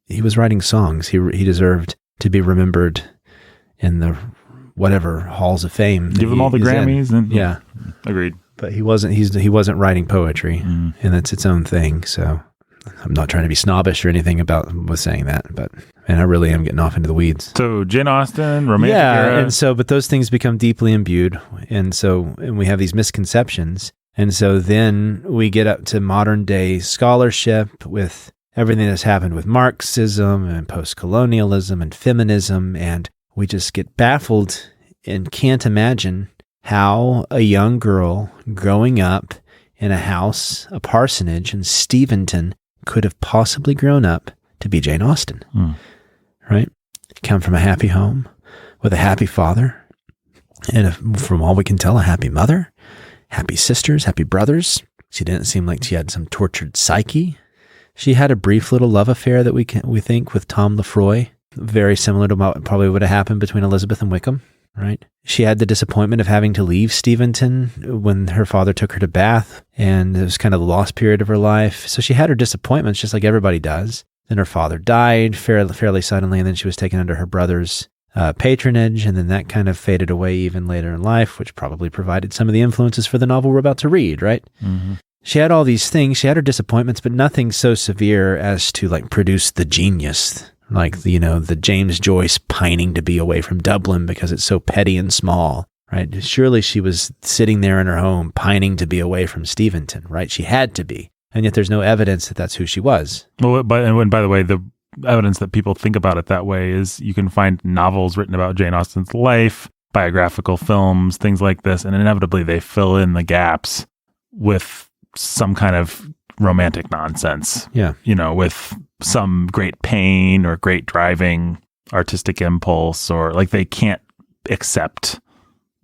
he was writing songs. He deserved to be remembered in the whatever halls of fame. Give them all the Grammys. And, yeah. Agreed. But he wasn't writing poetry, and that's its own thing. So I'm not trying to be snobbish or anything with saying that, and I really am getting off into the weeds. So Jane Austen, romantic era. And but those things become deeply imbued, and we have these misconceptions, and so then we get up to modern day scholarship with everything that's happened with Marxism and post-colonialism and feminism, and we just get baffled and can't imagine how a young girl growing up in a parsonage in Steventon could have possibly grown up to be Jane Austen, right? Come from a happy home with a happy father, and from all we can tell, a happy mother, happy sisters, happy brothers. She didn't seem like she had some tortured psyche. She had a brief little love affair that we think with Tom Lefroy, very similar to what probably would have happened between Elizabeth and Wickham, right? She had the disappointment of having to leave Steventon when her father took her to Bath, and it was kind of the lost period of her life. So she had her disappointments just like everybody does. Then her father died fairly suddenly, and then she was taken under her brother's patronage, and then that kind of faded away even later in life, which probably provided some of the influences for the novel we're about to read, right? Mm-hmm. She had all these things. She had her disappointments, but nothing so severe as to produce the genius, the James Joyce pining to be away from Dublin because it's so petty and small, right? Surely she was sitting there in her home pining to be away from Steventon, right? She had to be. And yet there's no evidence that that's who she was. Well, by the way, the evidence that people think about it that way is you can find novels written about Jane Austen's life, biographical films, things like this, and inevitably they fill in the gaps with some kind of romantic nonsense. Yeah. With some great pain or great driving artistic impulse, or they can't accept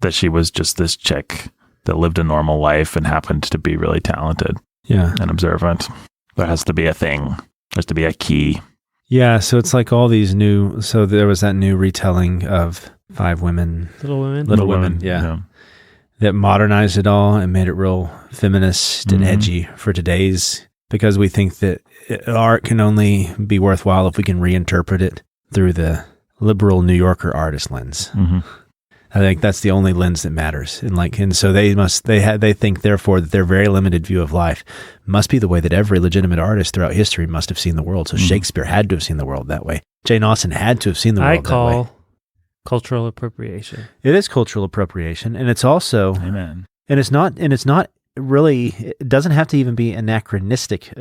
that she was just this chick that lived a normal life and happened to be really talented and observant. There has to be a thing. There has to be a key. Yeah. So it's like all these so there was that new retelling of Five Women. Little Women. Yeah. That modernized it all and made it real feminist and edgy for today's, because we think that art can only be worthwhile if we can reinterpret it through the liberal New Yorker artist lens. Mm-hmm. I think that's the only lens that matters. And so they think therefore that their very limited view of life must be the way that every legitimate artist throughout history must have seen the world. So Shakespeare had to have seen the world that way. Jane Austen had to have seen the world that way. I call cultural appropriation. It is cultural appropriation, and it's also Amen. And it's not really. It doesn't have to even be anachronistic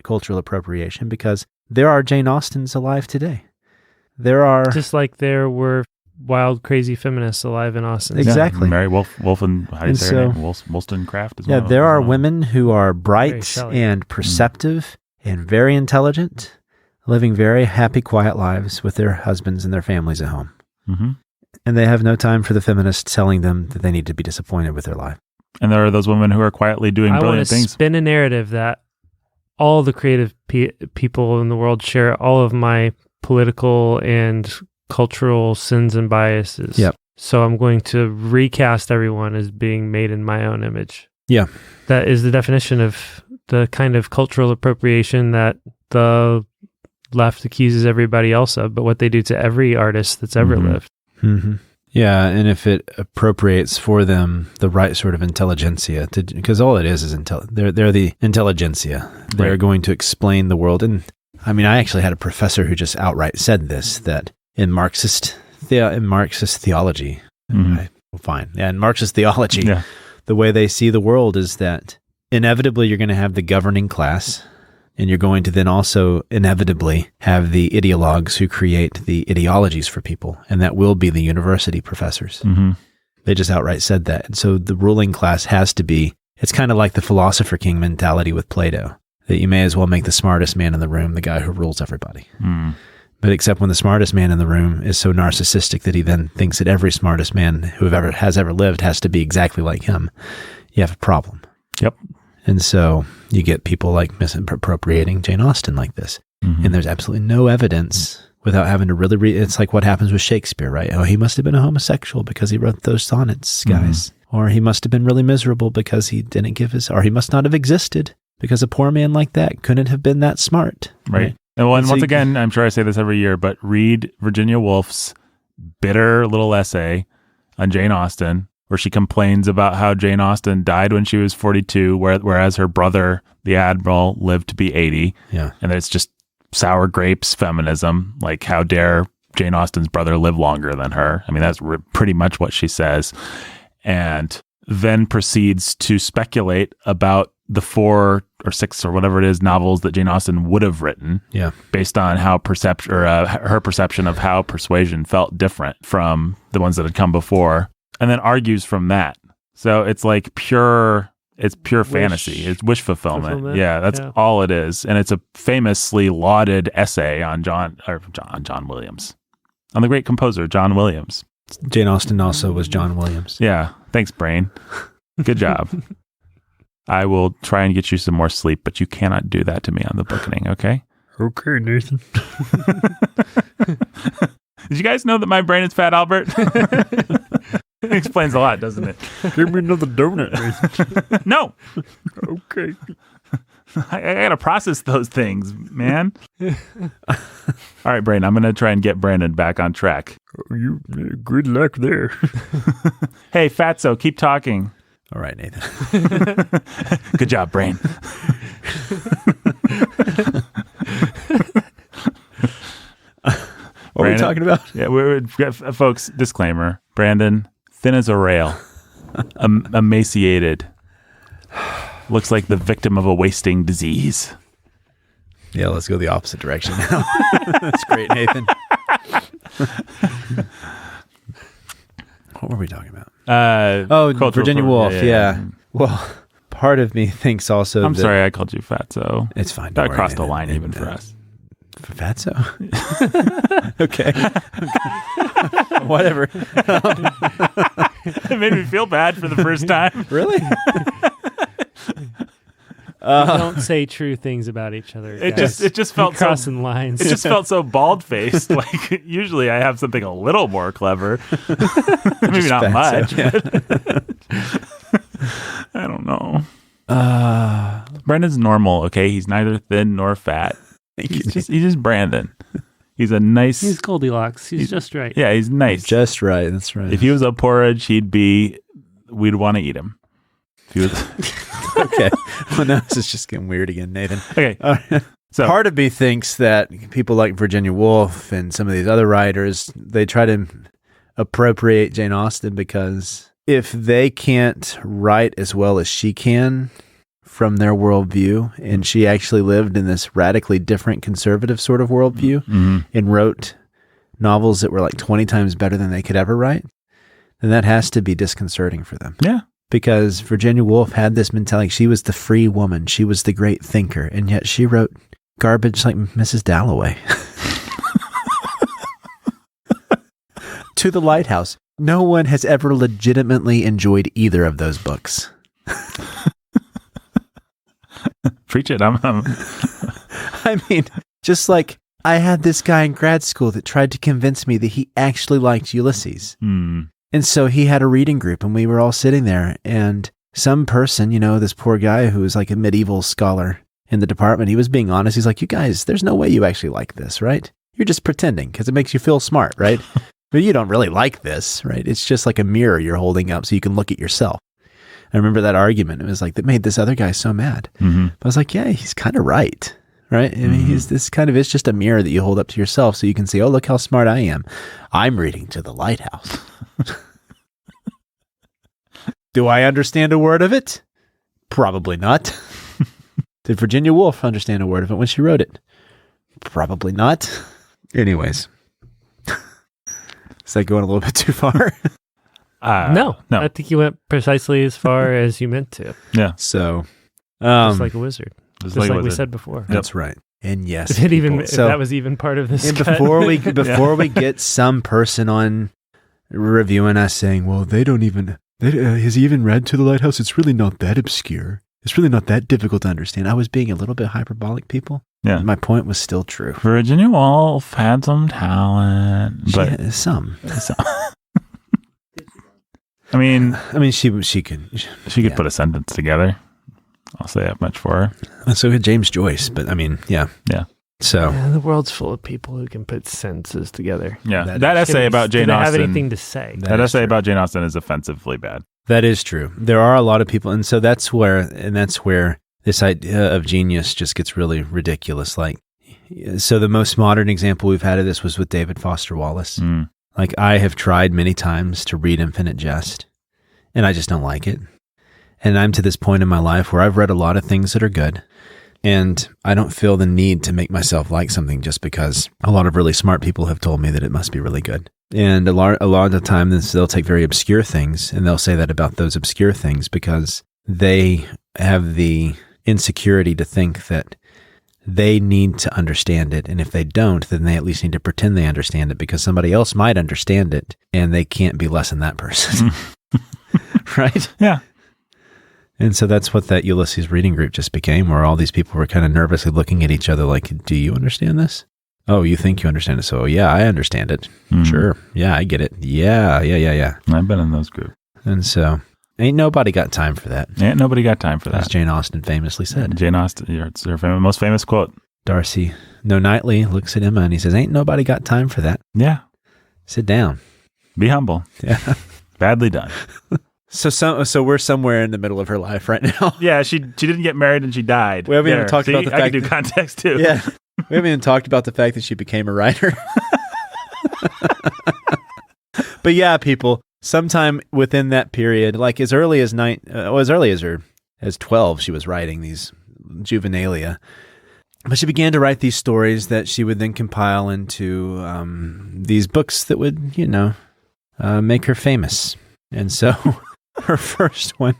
cultural appropriation, because there are Jane Austens alive today. There are, just like there were wild, crazy feminists alive in Austen. Exactly. Yeah, Mary Wolfen, how do you say her name? Wollstonecraft as well. Yeah, there are women who are bright and perceptive and very intelligent, living very happy, quiet lives with their husbands and their families at home. Mm-hmm. And they have no time for the feminists telling them that they need to be disappointed with their life. And there are those women who are quietly doing brilliant things. I want to spin a narrative that all the creative people in the world share all of my political and cultural sins and biases. Yep. So I'm going to recast everyone as being made in my own image. Yeah. That is the definition of the kind of cultural appropriation that the left accuses everybody else of, but what they do to every artist that's ever lived. Mm-hmm. Yeah, and if it appropriates for them the right sort of intelligentsia, because all it is they're the intelligentsia. They're going to explain the world. And I mean, I actually had a professor who just outright said this, that in Marxist theology, in Marxist theology, the way they see the world is that inevitably you're going to have the governing class, and you're going to then also inevitably have the ideologues who create the ideologies for people, and that will be the university professors. Mm-hmm. They just outright said that. And so the ruling class has to be, it's kind of like the philosopher king mentality with Plato, that you may as well make the smartest man in the room the guy who rules everybody. Mm. But except when the smartest man in the room is so narcissistic that he then thinks that every smartest man who has ever lived has to be exactly like him, you have a problem. Yep. And so you get people misappropriating Jane Austen like this. Mm-hmm. And there's absolutely no evidence without having to really read. It's like what happens with Shakespeare, right? Oh, he must have been a homosexual because he wrote those sonnets, guys. Mm-hmm. Or he must have been really miserable because he didn't or he must not have existed because a poor man like that couldn't have been that smart. Right. And once again, I'm sure I say this every year, but read Virginia Woolf's bitter little essay on Jane Austen, where she complains about how Jane Austen died when she was 42, whereas her brother, the Admiral, lived to be 80. Yeah. And it's just sour grapes feminism. Like, how dare Jane Austen's brother live longer than her? I mean, that's pretty much what she says. And then proceeds to speculate about the 4 or 6 or whatever it is novels that Jane Austen would have written, based on how her perception of how persuasion felt different from the ones that had come before, and then argues from that. So it's like pure fantasy. It's wish fulfillment. Yeah, that's all it is. And it's a famously lauded essay on John Williams, on the great composer John Williams. Jane Austen also was John Williams. Yeah. Thanks, brain. Good job. I will try and get you some more sleep, but you cannot do that to me on the Bookening, okay? Okay, Nathan. Did you guys know that my brain is fat, Albert? It explains a lot, doesn't it? Give me another donut, Nathan. No. Okay. I gotta process those things, man. All right, Brain, I'm gonna try and get Brandon back on track. Good luck there. Hey, Fatso, keep talking. All right, Nathan. Good job, Brain. What are we talking about? Yeah, folks, disclaimer. Brandon, thin as a rail, emaciated, looks like the victim of a wasting disease. Yeah, let's go the opposite direction now. That's great, Nathan. What were we talking about? Virginia Woolf. Yeah. Well, part of me thinks also I'm sorry I called you Fatso. It's fine. That crossed the line even for us. For Fatso? Okay. Whatever. It made me feel bad for the first time. Really? Don't say true things about each other. It just felt crossing lines. It just felt so bald-faced. Like, usually I have something a little more clever. Maybe not much. Yeah. I don't know. Brandon's normal, okay? He's neither thin nor fat. He's just Brandon. He's a nice... He's Goldilocks. He's just right. Yeah, he's nice. Just right. That's right. If he was a porridge, we'd want to eat him. If he was... Okay. Well, now this is just getting weird again, Nathan. Okay. So part of me thinks that people like Virginia Woolf and some of these other writers, they try to appropriate Jane Austen because if they can't write as well as she can from their worldview, and she actually lived in this radically different conservative sort of worldview and wrote novels that were like 20 times better than they could ever write, then that has to be disconcerting for them. Yeah. Because Virginia Woolf had this mentality. She was the free woman. She was the great thinker. And yet she wrote garbage like Mrs. Dalloway. To the Lighthouse. No one has ever legitimately enjoyed either of those books. Preach it. I mean, just like I had this guy in grad school that tried to convince me that he actually liked Ulysses. And so he had a reading group and we were all sitting there, and some person, this poor guy who was like a medieval scholar in the department, he was being honest. He's like, you guys, there's no way you actually like this, right? You're just pretending because it makes you feel smart, right? But you don't really like this, right? It's just like a mirror you're holding up so you can look at yourself. I remember that argument. It was like, that made this other guy so mad. But I was like, yeah, he's kind of right. Right? I mean, it's just a mirror that you hold up to yourself so you can see, oh, look how smart I am. I'm reading To the Lighthouse. Do I understand a word of it? Probably not. Did Virginia Woolf understand a word of it when she wrote it? Probably not. Anyways. Is that going a little bit too far? No. I think you went precisely as far as you meant to. Yeah. So, just like a wizard. Just like we said before. That's right. And yes, if that was even part of this. And before we get some person on reviewing us saying, well, has he even read To the Lighthouse? It's really not that obscure. It's really not that difficult to understand. I was being a little bit hyperbolic, people. Yeah. My point was still true. Virginia Woolf had some talent, but some. I mean, she could put a sentence together. I'll say that much for her. And so could James Joyce, but I mean, yeah. So Yeah, the world's full of people who can put sentences together. Yeah, that essay about Jane Do they Austen. have anything to say? That essay about Jane Austen is offensively bad. that is true. There are a lot of people, and so that's where this idea of genius just gets really ridiculous. Like, so the most modern example we've had of this was with David Foster Wallace. Mm. Like, I have tried many times to read Infinite Jest, and I just don't like it. And I'm to this point in my life where I've read a lot of things that are good, and I don't feel the need to make myself like something just because a lot of really smart people have told me that it must be really good. And a lot of the time, they'll take very obscure things, and they'll say that about those obscure things because they have the insecurity to think that they need to understand it. And if they don't, then they at least need to pretend they understand it because somebody else might understand it, and they can't be less than that person. Right? Yeah. And so that's what that Ulysses reading group just became, where all these people were kind of nervously looking at each other like, do you understand this? Oh, you think you understand it. So yeah, I understand it. Mm. Sure. Yeah, I get it. Yeah. I've been in those groups. And so ain't nobody got time for that. Ain't nobody got time for As that. Jane Austen famously said. Jane Austen, it's her most famous quote. Darcy Knightley looks at Emma and he says, ain't nobody got time for that. Yeah. Sit down. Be humble. Yeah. Badly done. So we're somewhere in the middle of her life right now. Yeah, she didn't get married and she died. We haven't even talked about the I fact can do context too. Yeah. We haven't even talked about the fact that she became a writer. But yeah, people, sometime within that period, like as early as 12, she was writing these juvenilia. But she began to write these stories that she would then compile into these books that would, make her famous. And so her first one.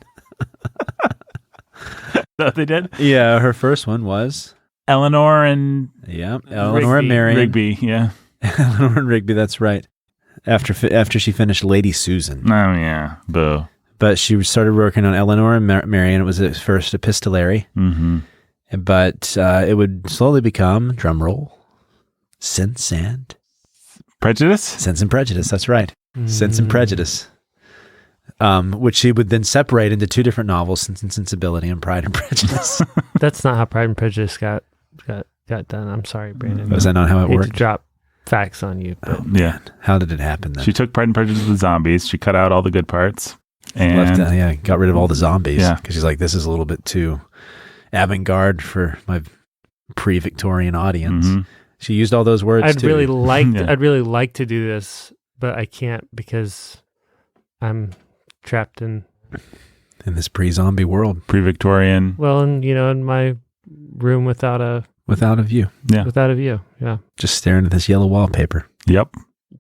So they did? Yeah, her first one was Eleanor and Eleanor and Marion. Rigby, yeah. Eleanor and Rigby, that's right. After she finished Lady Susan. Oh, yeah. Boo. But she started working on Eleanor and Marion. It was its first epistolary. Mm-hmm. But it would slowly become, drumroll, Sense and Prejudice? Sense and Prejudice, that's right. Sense and Prejudice. Which she would then separate into two different novels, Sense and Sensibility and Pride and Prejudice. That's not how Pride and Prejudice got done. I'm sorry, Brandon. Was that not how it Hate worked? to drop facts on you, but Yeah. How did it happen then? She took Pride and Prejudice with zombies. She cut out all the good parts. And got rid of all the zombies. Yeah. Because she's like, this is a little bit too avant-garde for my pre-Victorian audience. Mm-hmm. She used all those words I'd too. really like Yeah. I'd really like to do this, but I can't because I'm trapped in in this pre-zombie world. Pre-Victorian. in my room without a view. Yeah. view. Yeah. Just staring at this yellow wallpaper. Yep.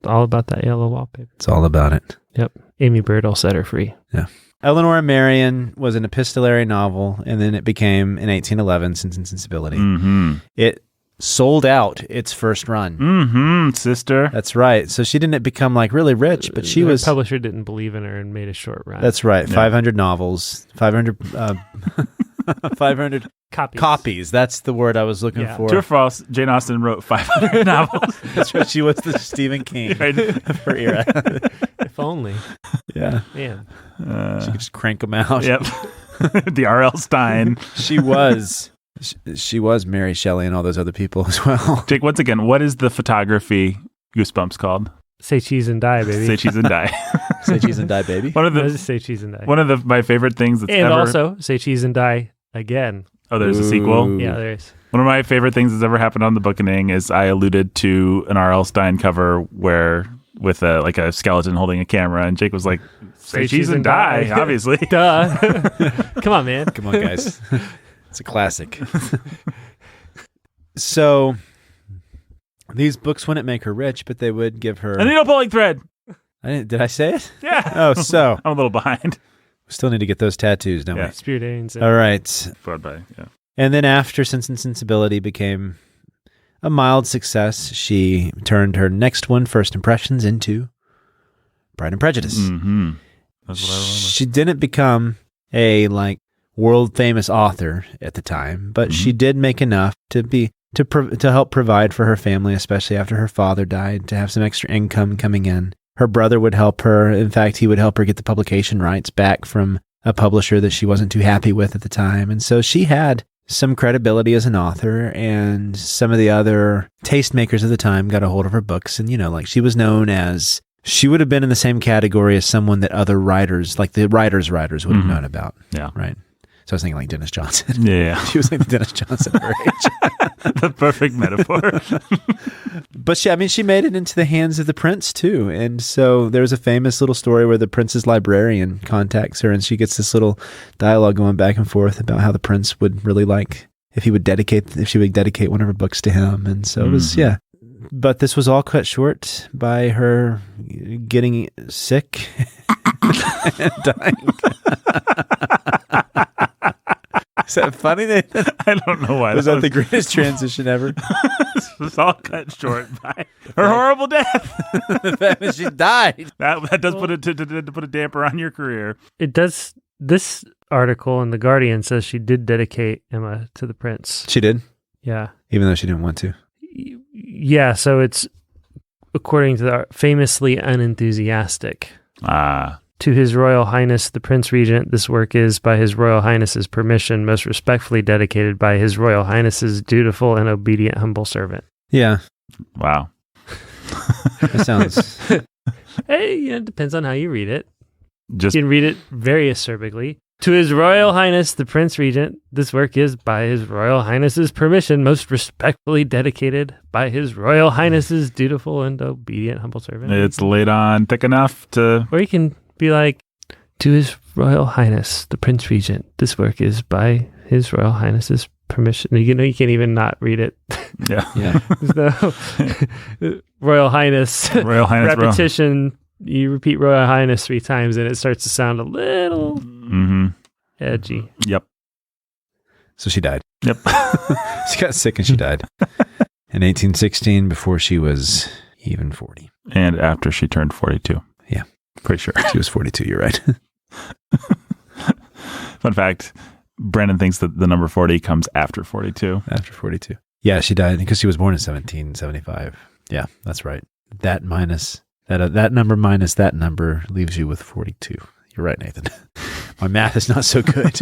All about that yellow wallpaper. It's all about it. Yep. Amy Bird will set her free. Yeah. Eleanor and Marion was an epistolary novel, and then it became, in 1811, Sense and Sensibility. Mm-hmm. It sold out its first run. Mm-hmm, sister. That's right. So she didn't become like really rich, but she The was... publisher didn't believe in her and made a short run. That's right. Yeah. 500 novels, 500 copies. That's the word I was looking Yeah. for. True or false, Jane Austen wrote 500 novels. That's right. She was the Stephen King Right. of her era. If only. Yeah. Man. She could just crank them out. Yep. The R.L. Stein. She was Mary Shelley and all those other people as well. Jake, once again, what is the photography Goosebumps called? Say cheese and die, baby. Say cheese and die. Say cheese and die, baby. One of No, the just say cheese and die. my favorite things that's And ever. also say cheese and die again. Oh, there's a sequel. Ooh. Yeah, there is. One of my favorite things that's ever happened on the Bookening is I alluded to an R.L. Stein cover where with a skeleton holding a camera, and Jake was like, "Say cheese and die," obviously. Duh. Come on, man. Come on, guys. It's a classic. So these books wouldn't make her rich, but they would give her... A needle pulling thread. Did I say it? Yeah. Oh, so I'm a little behind. we still need to get those tattoos, don't Yeah. Spirit aliens. we? All right. Followed by, yeah. And then after Sense and Sensibility became a mild success, she turned her next one, First Impressions, into Pride and Prejudice. Mm-hmm. That's what I remember. She didn't become a world famous author at the time, but she did make enough to help provide for her family, especially after her father died, to have some extra income coming in. Her brother would help her. In fact, he would help her get the publication rights back from a publisher that she wasn't too happy with at the time. And so she had some credibility as an author, and some of the other tastemakers of the time got a hold of her books. And, like she was known as, she would have been in the same category as someone that other writers, like the writers would have known about. Yeah. Right. So I was thinking like Dennis Johnson. Yeah. She was like the Dennis Johnson of her age. The perfect metaphor. But she made it into the hands of the prince too. And so there's a famous little story where the prince's librarian contacts her, and she gets this little dialogue going back and forth about how the prince would really like if she would dedicate one of her books to him. And so it was, yeah. But this was all cut short by her getting sick and dying. Is that funny, Nathan? I don't know why. Was that the greatest transition ever? This was all cut short by her horrible death. The fact that she died. That does put a damper on your career. It does. This article in The Guardian says she did dedicate Emma to the prince. She did? Yeah. Even though she didn't want to? Yeah, so it's according to the famously unenthusiastic. To His Royal Highness the Prince Regent, this work is, by His Royal Highness's permission, most respectfully dedicated by His Royal Highness's dutiful and obedient humble servant. Yeah. Wow. That sounds... Hey, it depends on how you read it. You Just can read it very acerbically. To His Royal Highness the Prince Regent, this work is, by His Royal Highness's permission, most respectfully dedicated by His Royal Highness's dutiful and obedient humble servant. it's laid on thick enough to... Or you can be like, to His Royal Highness the Prince Regent, this work is by His Royal Highness's permission. You can't even not read it. Yeah. Yeah. No. Royal Highness. Royal Highness. Repetition. You repeat Royal Highness 3 times and it starts to sound a little edgy. Yep. So she died. Yep. She got sick and she died. In 1816, before she was even 40. And after she turned 42. Yeah. Pretty sure. She was 42, you're right. Fun fact, Brandon thinks that the number 40 comes after 42. After 42. Yeah, she died because she was born in 1775. Yeah, that's right. That number minus that number leaves you with 42. You're right, Nathan. My math is not so good.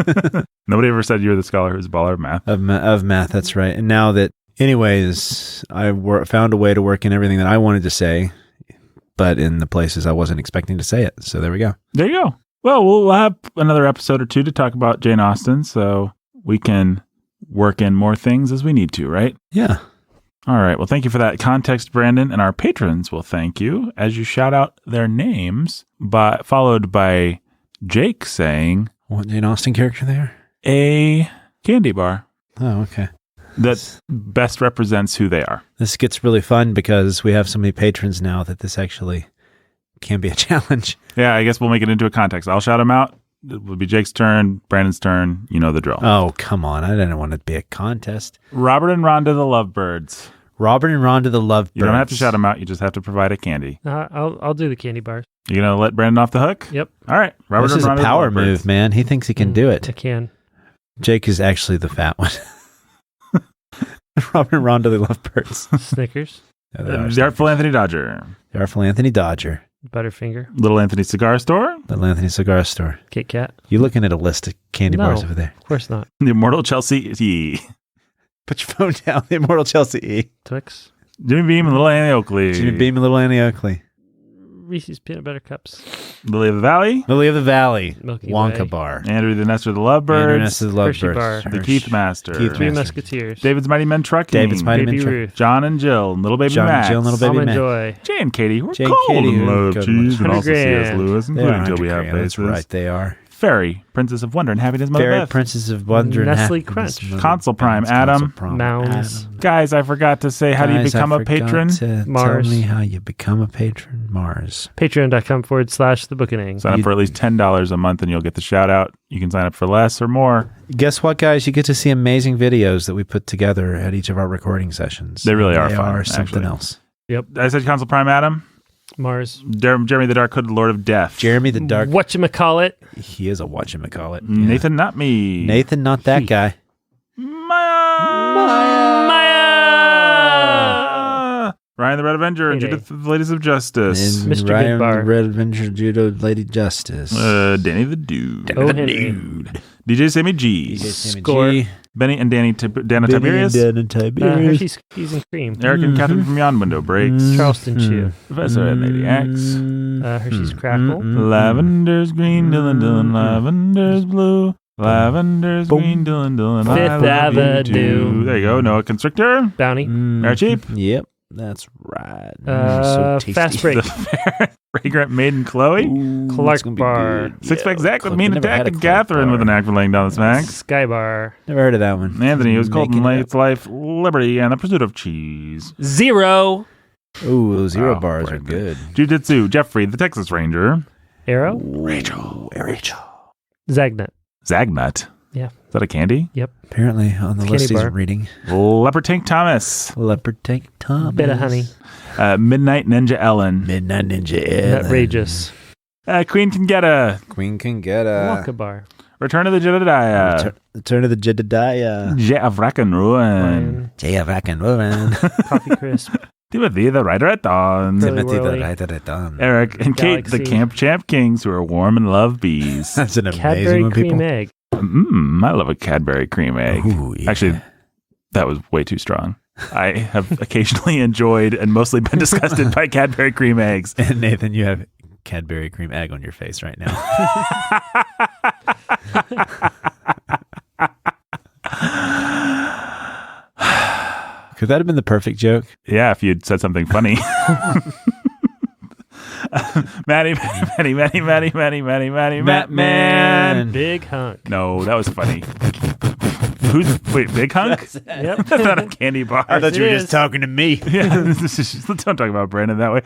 Nobody ever said you were the scholar who's a baller of math. Of math, that's right. And now that, anyways, I found a way to work in everything that I wanted to say, but in the places I wasn't expecting to say it. So there we go. There you go. Well, we'll have another episode or two to talk about Jane Austen, so we can work in more things as we need to, right? Yeah. All right. Well, thank you for that context, Brandon. And our patrons will thank you as you shout out their names, followed by Jake saying... What Jane Austen character there? A candy bar. Oh, okay. That best represents who they are. This gets really fun because we have so many patrons now that this actually can be a challenge. Yeah, I guess we'll make it into a context. I'll shout them out. It will be Jake's turn, Brandon's turn. You know the drill. Oh, come on. I didn't want it to be a contest. Robert and Rhonda the Lovebirds. Robert and Rhonda the Lovebirds. You don't have to shout them out. You just have to provide a candy. I'll do the candy bars. You going to let Brandon off the hook? Yep. All right. Robert This is and Rhonda a power the Lovebirds. move, man. He thinks he can do it. I can. Jake is actually the fat one. Robert and Rhonda the Lovebirds. Snickers. Yeah, The Artful Anthony Dodger. The Artful Anthony Dodger. Butterfinger. Little Anthony Cigar Store. Little Anthony Cigar Store. Kit Kat. You looking at a list of candy bars over there? Of course not. The Immortal Chelsea E. Put your phone down. The Immortal Chelsea E. Twix. Jimmy Beam and Little Annie Oakley. Jimmy Beam and Little Annie Oakley. Reese's Peanut Butter Cups. Lily of the Valley. Lily of the Valley. Milky Wonka Way. Bar. Andrew the Nestor the Andrew Lovebirds. Nestor the Hershey Lovebirds. Bar. The Keith Master. Keith Three Master. Musketeers. David's Mighty Men Trucking. David's Mighty Men Baby Truck. Ruth. John and Jill. And Little Baby John and Max. Jill and Little Baby Almond Max. Joy. Jay and Katie. We're Jay and cold Katie and are love good cheese. ones. And also 100 C.S. grand. Lewis, They including are Till We 100 Have grand. Faces. That's right, they are. Fairy, Princess of Wonder and Happiness, Mother Fairy Beth. Princess of Wonder and Nestle Happiness, Crunch. Mother Console Prime, Beth. Adam. Console Prime, Mounds. Adam. Guys, I forgot to say, how do you Guys, become I a patron? forgot to Mars. Tell me how you become a patron. Mars. Patreon.com/The Bookening. Sign up for at least $10 a month and you'll get the shout out. You can sign up for less or more. Guess what, guys? You get to see amazing videos that we put together at each of our recording sessions. They really are They fun, are something actually. else. I said Console Prime, Adam. Mars. Jeremy the Dark Hooded Lord of Death. Jeremy the Dark. Whatchamacallit. He is a whatchamacallit. Yeah. Nathan, not me. Nathan, not that He. guy. Maya. Ryan the Red Avenger and Payday. Judith the Ladies of Justice. And Mr. Ryan, Goodbar. the Red Adventure Judo Lady Justice. Danny the Dude. Oh, The Henry. Dude. DJ Sammy G. DJ Sammy Score. G. Benny and Dana Tiberius. Hershey's Cookies and Cream. Eric and Catherine from Yon Window Breaks. Charleston Chew. Professor and Lady X. Hershey's Crackle. Lavender's green, Dylan. Lavender's blue. Lavender's green, Dylan. Fifth Avenue. There you go. Noah Constrictor. Bounty. Very cheap. Yep, that's right. So tasty. Fast Break. Fragrant Maiden Chloe. Clark Bar. Six Pack Zach with Mean Never had Attack a and Clark Catherine Bar. with an act for laying down the smacks. Sky Bar. Never heard of that one. Anthony was Colton Making it Late's Life, Liberty, and the Pursuit of Cheese. Zero. Ooh, those zero Oh, bars right are good. Jiu-Jitsu, Jeffrey, the Texas Ranger. Arrow. Rachel. Zagnut. Zagnut. Yeah. Is that a candy? Apparently on the Candy list he's bar. reading. Leopard Tank Thomas. Leopard Tank Thomas. Bit of honey. Midnight Ninja Ellen. Midnight Ninja Ellen. Outrageous. Queen can get a Queen can get a Wonka Bar. Return of the Jedediah. Return of the Jedediah. Jet of Rack and Ruin. Jay of Rack and Ruin. Coffee Crisp. Timothy the Rider at Dawn. Curly Timothy the Whirly. Right at Dawn. Eric and Kate, the Galaxy. Camp Champ Kings, who are warm and love bees. That's an amazing Cadbury one, Cream people. Egg. I love a Cadbury cream egg. Ooh, yeah. Actually, that was way too strong. I have occasionally enjoyed and mostly been disgusted by Cadbury cream eggs. And Nathan, you have Cadbury cream egg on your face right now. Could that have been the perfect joke? Yeah, if you'd said something funny. Maddie, Matt. Big Hunk. No, that was funny. Wait, Big Hunk? Yep. That's not a candy bar. I thought you were It just is. talking to me. Yeah, don't talk about Brandon that way.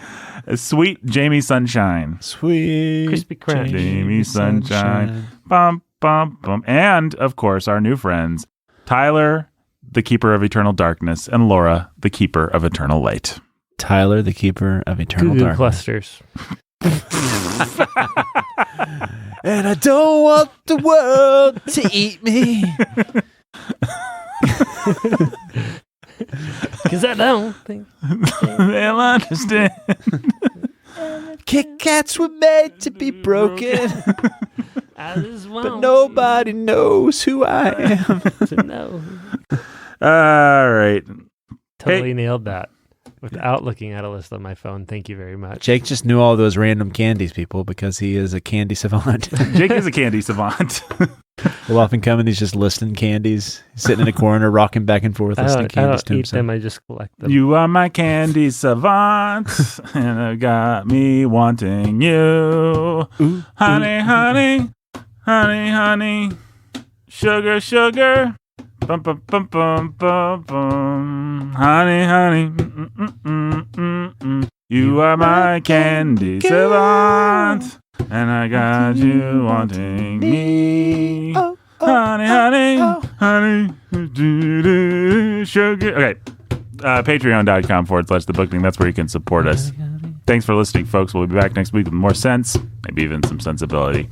Sweet Jamie Sunshine. Sweet. Crispy Crunch. Jamie Sunshine. Bum, bum, bum. And, of course, our new friends, Tyler, the Keeper of Eternal Darkness, and Laura, the Keeper of Eternal Light. Tyler, the Keeper of Eternal Goo Goo Darkness. Clusters. And I don't want the world to eat me. Because I don't think. They'll understand. Kit Kats were made to be broken, I just want but nobody knows who I am. to know. All right. Totally nailed that without looking at a list on my phone. Thank you very much. Jake just knew all those random candies, people, because he is a candy savant. Jake is a candy savant. He'll often come and he's just listing candies, sitting in a corner, rocking back and forth, I listening don't candies to eat himself. them. I just collect them. You are my candy savant, and it got me wanting you. Honey, honey, honey, honey, sugar, sugar. Bum, bum, bum, bum, bum, bum. Honey, honey. You are my candy savant, and I got you wanting me. Honey, honey, honey, sugar. Okay. Patreon.com/The Bookening. That's where you can support us. Thanks for listening, folks. We'll be back next week with more sense, maybe even some sensibility.